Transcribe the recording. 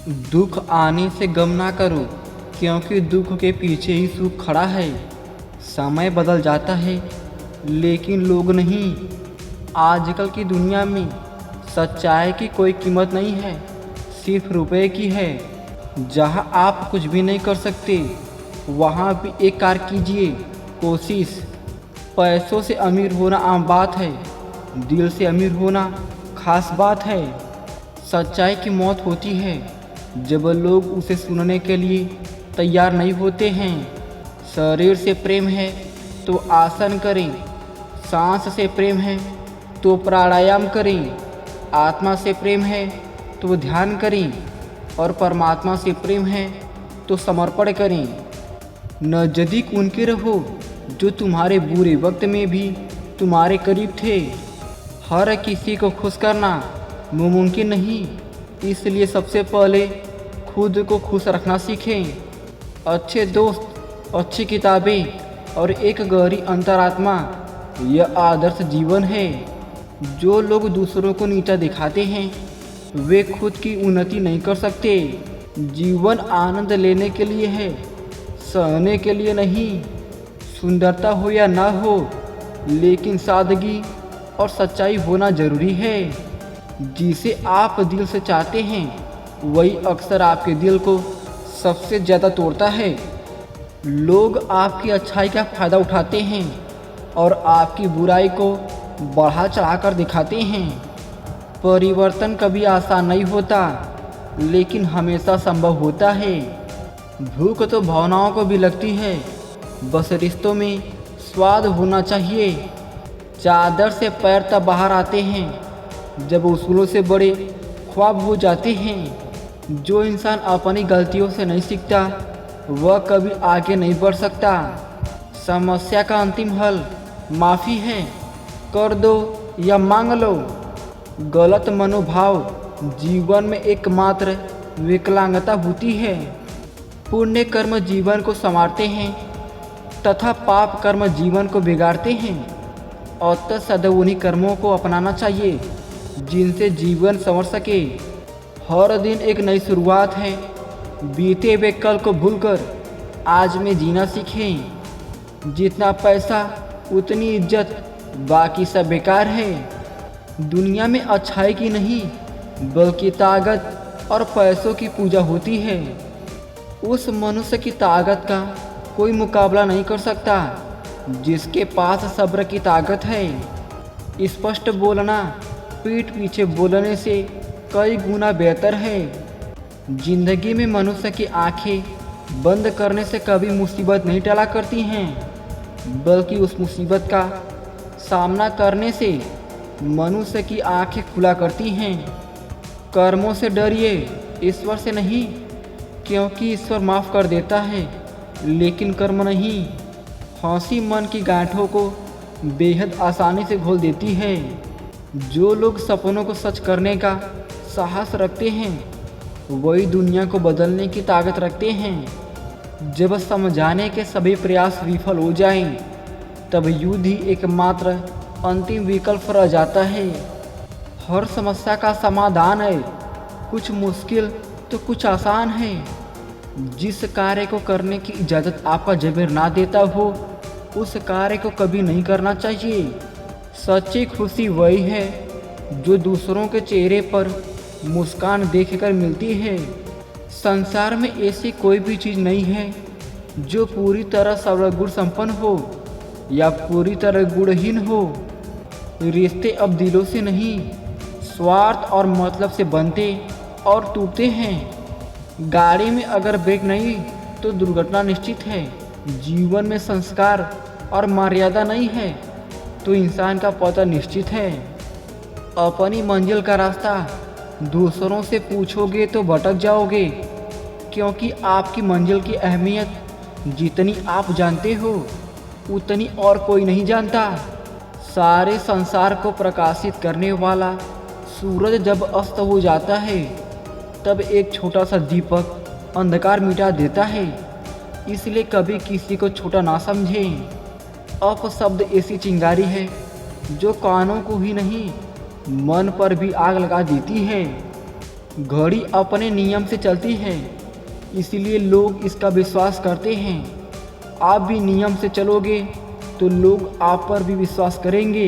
दुख आने से गम ना करो, क्योंकि दुख के पीछे ही सुख खड़ा है। समय बदल जाता है, लेकिन लोग नहीं। आजकल की दुनिया में सच्चाई की कोई कीमत नहीं है, सिर्फ रुपए की है। जहाँ आप कुछ भी नहीं कर सकते, वहाँ भी एक कार कीजिए कोशिश। पैसों से अमीर होना आम बात है, दिल से अमीर होना खास बात है। सच्चाई की मौत होती है जब लोग उसे सुनने के लिए तैयार नहीं होते हैं। शरीर से प्रेम है तो आसन करें, सांस से प्रेम है तो प्राणायाम करें, आत्मा से प्रेम है तो ध्यान करें, और परमात्मा से प्रेम है तो समर्पण करें। नज़दीक उनके रहो जो तुम्हारे बुरे वक्त में भी तुम्हारे करीब थे। हर किसी को खुश करना मुमकिन नहीं, इसलिए सबसे पहले खुद को खुश रखना सीखें। अच्छे दोस्त, अच्छी किताबें और एक गहरी अंतरात्मा, यह आदर्श जीवन है। जो लोग दूसरों को नीचा दिखाते हैं, वे खुद की उन्नति नहीं कर सकते। जीवन आनंद लेने के लिए है, सहने के लिए नहीं। सुंदरता हो या ना हो, लेकिन सादगी और सच्चाई होना जरूरी है। जिसे आप दिल से चाहते हैं, वही अक्सर आपके दिल को सबसे ज़्यादा तोड़ता है। लोग आपकी अच्छाई का फ़ायदा उठाते हैं और आपकी बुराई को बढ़ा चढ़ाकर दिखाते हैं। परिवर्तन कभी आसान नहीं होता, लेकिन हमेशा संभव होता है। भूख तो भावनाओं को भी लगती है, बस रिश्तों में स्वाद होना चाहिए। चादर से पैर तब बाहर आते हैं जब उसूलों से बड़े ख्वाब हो जाते हैं। जो इंसान अपनी गलतियों से नहीं सीखता, वह कभी आगे नहीं बढ़ सकता। समस्या का अंतिम हल माफ़ी है, कर दो या मांग लो। गलत मनोभाव जीवन में एकमात्र विकलांगता होती है। पुण्य कर्म जीवन को संवारते हैं तथा पाप कर्म जीवन को बिगाड़ते हैं। अतः सदैव उन्हीं कर्मों को अपनाना चाहिए जिनसे जीवन संवर सके। हर दिन एक नई शुरुआत है, बीते हुए कल को भूलकर आज में जीना सीखें। जितना पैसा उतनी इज्जत, बाकी सब बेकार है। दुनिया में अच्छाई की नहीं, बल्कि ताकत और पैसों की पूजा होती है। उस मनुष्य की ताकत का कोई मुकाबला नहीं कर सकता जिसके पास सब्र की ताकत है। स्पष्ट बोलना पीठ पीछे बोलने से कई गुना बेहतर है। जिंदगी में मनुष्य की आंखें बंद करने से कभी मुसीबत नहीं टला करती हैं, बल्कि उस मुसीबत का सामना करने से मनुष्य की आंखें खुला करती हैं। कर्मों से डरिए, ईश्वर से नहीं, क्योंकि ईश्वर माफ़ कर देता है, लेकिन कर्म नहीं। हंसी मन की गांठों को बेहद आसानी से घोल देती है। जो लोग सपनों को सच करने का साहस रखते हैं, वही दुनिया को बदलने की ताकत रखते हैं। जब समझाने के सभी प्रयास विफल हो जाएं, तब युद्ध ही एकमात्र अंतिम विकल्प रह जाता है। हर समस्या का समाधान है, कुछ मुश्किल तो कुछ आसान है। जिस कार्य को करने की इजाज़त आपका ज़मीर ना देता हो, उस कार्य को कभी नहीं करना चाहिए। सच्ची खुशी वही है जो दूसरों के चेहरे पर मुस्कान देखकर मिलती है। संसार में ऐसी कोई भी चीज़ नहीं है जो पूरी तरह सर्वगुण संपन्न हो या पूरी तरह गुणहीन हो। रिश्ते अब दिलों से नहीं, स्वार्थ और मतलब से बनते और टूटते हैं। गाड़ी में अगर ब्रेक नहीं तो दुर्घटना निश्चित है। जीवन में संस्कार और मर्यादा नहीं है तो इंसान का पता निश्चित है। अपनी मंजिल का रास्ता दूसरों से पूछोगे तो भटक जाओगे, क्योंकि आपकी मंजिल की अहमियत जितनी आप जानते हो, उतनी और कोई नहीं जानता। सारे संसार को प्रकाशित करने वाला सूरज जब अस्त हो जाता है, तब एक छोटा सा दीपक अंधकार मिटा देता है। इसलिए कभी किसी को छोटा ना समझें। अपशब्द ऐसी चिंगारी है जो कानों को ही नहीं, मन पर भी आग लगा देती है। घड़ी अपने नियम से चलती है, इसीलिए लोग इसका विश्वास करते हैं। आप भी नियम से चलोगे तो लोग आप पर भी विश्वास करेंगे।